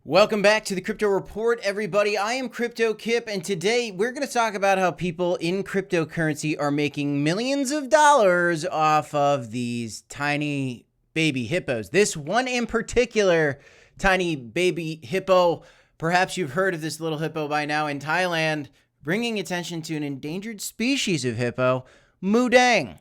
Welcome back to the Crypto Report, everybody. I am Crypto Kip, and today we're going to talk about how people in cryptocurrency are making millions of dollars off of these tiny baby hippos. This one in particular, tiny baby hippo, perhaps you've heard of this little hippo by now in Thailand, bringing attention to an endangered species of hippo, Moodang.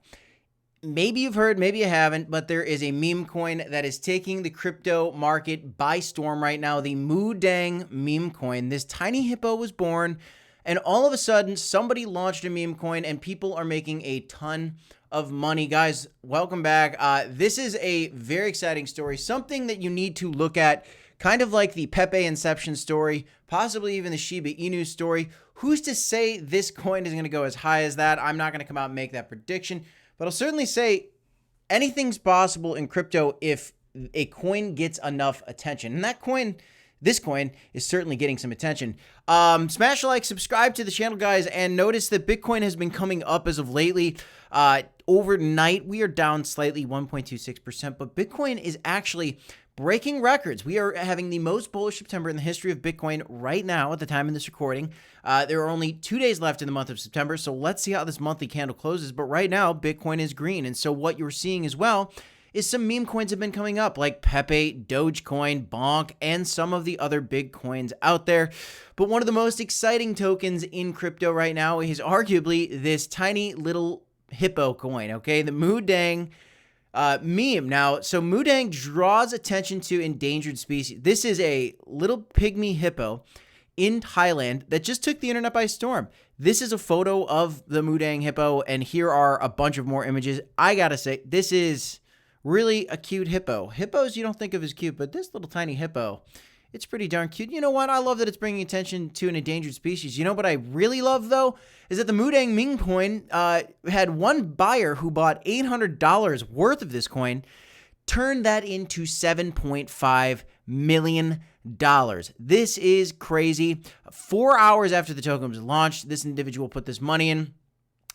Maybe you've heard, maybe you haven't, but there is a meme coin that is taking the crypto market by storm right now, the Moodang meme coin. This tiny hippo was born, and all of a sudden, somebody launched a meme coin, and people are making a ton of money. Guys, welcome back. This is a very exciting story, something that you need to look at, kind of like the Pepe Inception story, possibly even the Shiba Inu story. Who's to say this coin is going to go as high as that? I'm not going to come out and make that prediction. But I'll certainly say anything's possible in crypto if a coin gets enough attention. And this coin is certainly getting some attention. Smash a like, subscribe to the channel, guys, and notice that Bitcoin has been coming up as of lately. Overnight, we are down slightly, 1.26%, but Bitcoin is actually breaking records. We are having the most bullish September in the history of Bitcoin right now at the time of this recording. There are only 2 days left in the month of September, so let's see how this monthly candle closes. But right now, Bitcoin is green. And so what you're seeing as well is some meme coins have been coming up, like Pepe, Dogecoin, Bonk, and some of the other big coins out there. But one of the most exciting tokens in crypto right now is arguably this tiny little hippo coin, okay? The Moodang meme. Now, so Moodang draws attention to endangered species. This is a little pygmy hippo in Thailand that just took the internet by storm. This is a photo of the Moodang hippo, and here are a bunch of more images. I gotta say, this is really a cute hippo. Hippos you don't think of as cute, but this little tiny hippo, it's pretty darn cute. You know what? I love that it's bringing attention to an endangered species. You know what I really love, though, is that the Moodang meme coin had one buyer who bought $800 worth of this coin, turned that into $7.5 million. This is crazy. 4 hours after the token was launched, this individual put this money in,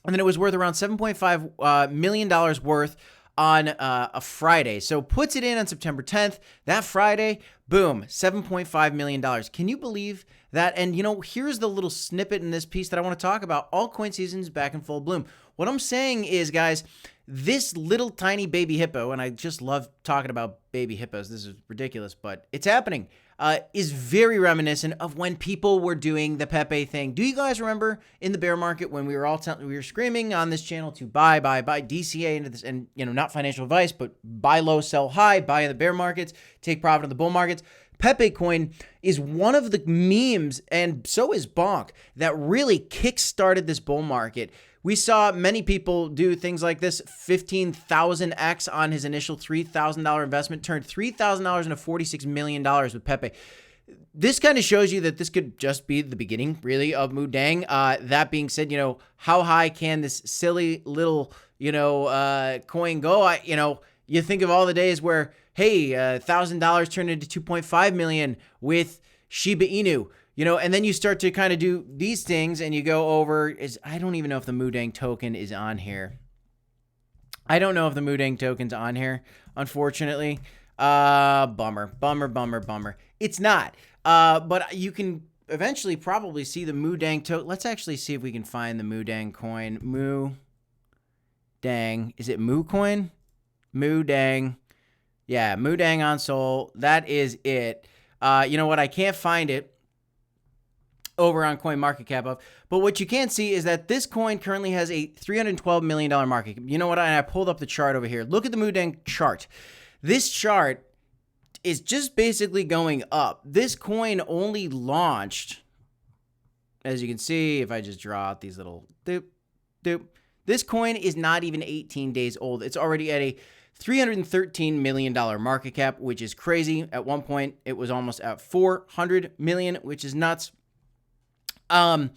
and then it was worth around $7.5 million worth on a Friday. So puts it in on September 10th. That Friday, boom, $7.5 million. Can you believe that? And, you know, here's the little snippet in this piece that I want to talk about. Altcoin season is back in full bloom. What I'm saying is, guys, this little tiny baby hippo, and I just love talking about baby hippos. This is ridiculous, but it's happening. Is very reminiscent of when people were doing the Pepe thing. Do you guys remember in the bear market when we were all we were screaming on this channel to buy DCA into this, and you know, not financial advice, but buy low, sell high, buy in the bear markets, take profit in the bull markets. Pepe coin is one of the memes, and so is Bonk, that really kick-started this bull market. We saw many people do things like this. 15,000x on his initial $3,000 investment, turned $3,000 into $46 million with Pepe. This kind of shows you that this could just be the beginning, really, of Moodang. That being said, you know, how high can this silly little, coin go? You think of all the days where, hey, $1,000 turned into $2.5 million with Shiba Inu. And then you start to kind of do these things and you go over, I don't even know if the Moodang token is on here. I don't know if the Moodang token's on here, unfortunately. Bummer. It's not. But you can eventually probably see the Moodang token. Let's actually see if we can find the Moodang coin. Moodang. Is it Moo coin? Moodang. Yeah, Moodang on Sol. That is it. You know what? I can't find it over on CoinMarketCap. But what you can see is that this coin currently has a $312 million market cap. You know what? I pulled up the chart over here. Look at the Moodang chart. This chart is just basically going up. This coin only launched, as you can see, if I just draw out these little doop, doop. This coin is not even 18 days old. It's already at a $313 million market cap, which is crazy. At one point, it was almost at $400 million, which is nuts. But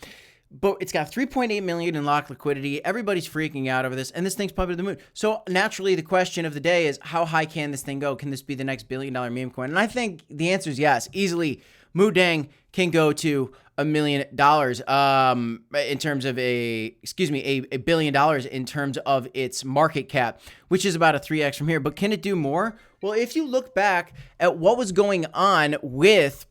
it's got 3.8 million in locked liquidity. Everybody's freaking out over this, and this thing's pumping to the moon. So naturally, the question of the day is, how high can this thing go? Can this be the next billion-dollar meme coin? And I think the answer is yes. Easily, Moodang can go to $1 million in terms of $1 billion in terms of its market cap, which is about a 3x from here. But can it do more? Well, if you look back at what was going on with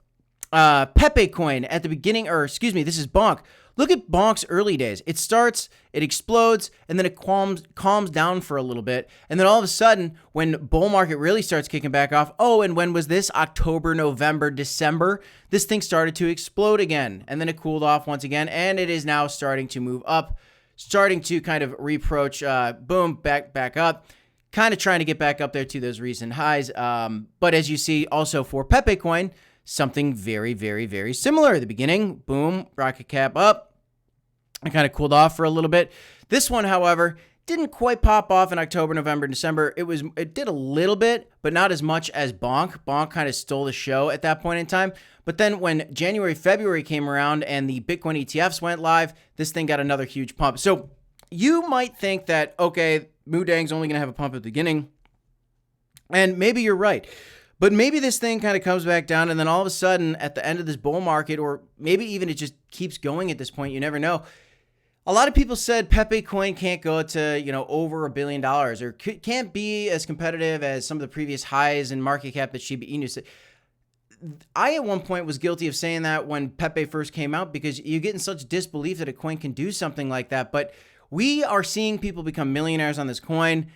Pepe coin at the beginning, or excuse me, this is Bonk. Look at Bonk's early days. It starts, it explodes, and then it calms down for a little bit. And then all of a sudden, when bull market really starts kicking back off, oh, and when was this? October, November, December, this thing started to explode again. And then it cooled off once again, and it is now starting to move up, starting to kind of reapproach, boom, back up. Kind of trying to get back up there to those recent highs. But as you see also for Pepe coin, something very, very, very similar. At the beginning, boom, rocket cap up. It kind of cooled off for a little bit. This one, however, didn't quite pop off in October, November, December. It did a little bit, but not as much as Bonk. Bonk kind of stole the show at that point in time. But then when January, February came around and the Bitcoin ETFs went live, this thing got another huge pump. So you might think that, okay, Moodang's only going to have a pump at the beginning. And maybe you're right. But maybe this thing kind of comes back down, and then all of a sudden, at the end of this bull market, or maybe even it just keeps going at this point, you never know. A lot of people said Pepe coin can't go to, over $1 billion, or can't be as competitive as some of the previous highs in market cap that Shiba Inu said. I, at one point, was guilty of saying that when Pepe first came out, because you get in such disbelief that a coin can do something like that. But we are seeing people become millionaires on this coin.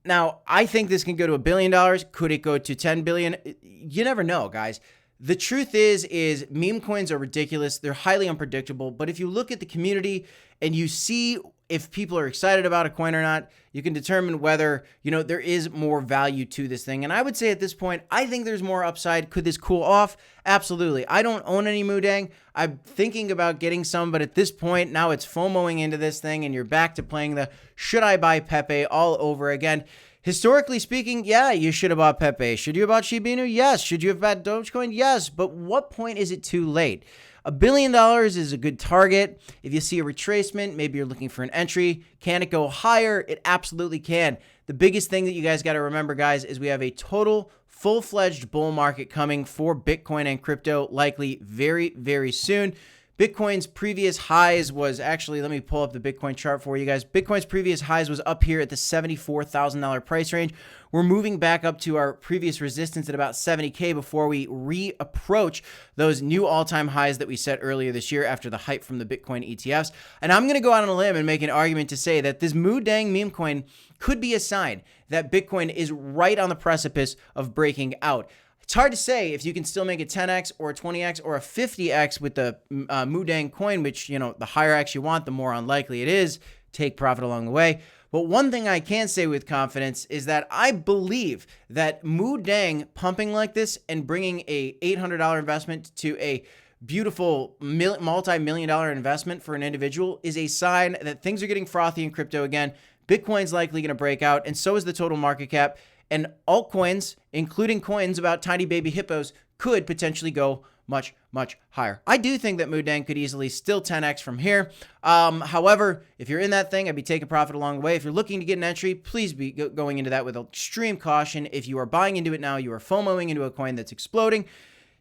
Now, I think this can go to $1 billion. Could it go to 10 billion? You never know, guys. The truth is meme coins are ridiculous. They're highly unpredictable. But if you look at the community and you see if people are excited about a coin or not, you can determine whether, there is more value to this thing. And I would say at this point, I think there's more upside. Could this cool off? Absolutely. I don't own any Moodang. I'm thinking about getting some, but at this point, now it's FOMOing into this thing, and you're back to playing the should I buy Pepe all over again. Historically speaking, yeah, you should have bought Pepe. Should you have bought Shiba Inu? Yes. Should you have bought Dogecoin? Yes. But what point is it too late? $1 billion is a good target. If you see a retracement, maybe you're looking for an entry. Can it go higher? It absolutely can. The biggest thing that you guys got to remember, guys, is we have a total full-fledged bull market coming for Bitcoin and crypto, likely very, very soon. Bitcoin's previous highs was actually, let me pull up the Bitcoin chart for you guys. Bitcoin's previous highs was up here at the $74,000 price range. We're moving back up to our previous resistance at about 70K before we reapproach those new all-time highs that we set earlier this year after the hype from the Bitcoin ETFs. And I'm going to go out on a limb and make an argument to say that this Moodang meme coin could be a sign that Bitcoin is right on the precipice of breaking out. It's hard to say if you can still make a 10x or a 20x or a 50x with the Moodang coin, which, the higher x you want, the more unlikely it is. Take profit along the way. But one thing I can say with confidence is that I believe that Moodang pumping like this and bringing a $800 investment to a beautiful multi-million-dollar investment for an individual is a sign that things are getting frothy in crypto again. Bitcoin's likely going to break out, and so is the total market cap. And altcoins, including coins about tiny baby hippos, could potentially go much, much higher. I do think that Moodang could easily still 10x from here. However, if you're in that thing, I'd be taking profit along the way. If you're looking to get an entry, please be going into that with extreme caution. If you are buying into it now, you are FOMOing into a coin that's exploding.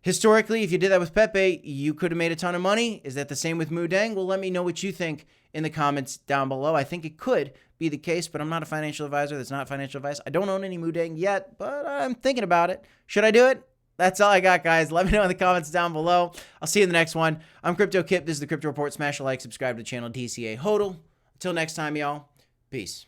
Historically, if you did that with Pepe, you could have made a ton of money. Is that the same with Moodang? Well, let me know what you think in the comments down below. I think it could be the case, but I'm not a financial advisor. That's not financial advice. I don't own any Moodang yet, but I'm thinking about it. Should I do it? That's all I got, guys. Let me know in the comments down below. I'll see you in the next one. I'm Crypto Kip. This is the Crypto Report. Smash a like, subscribe to the channel DCA HODL. Until next time, y'all. Peace.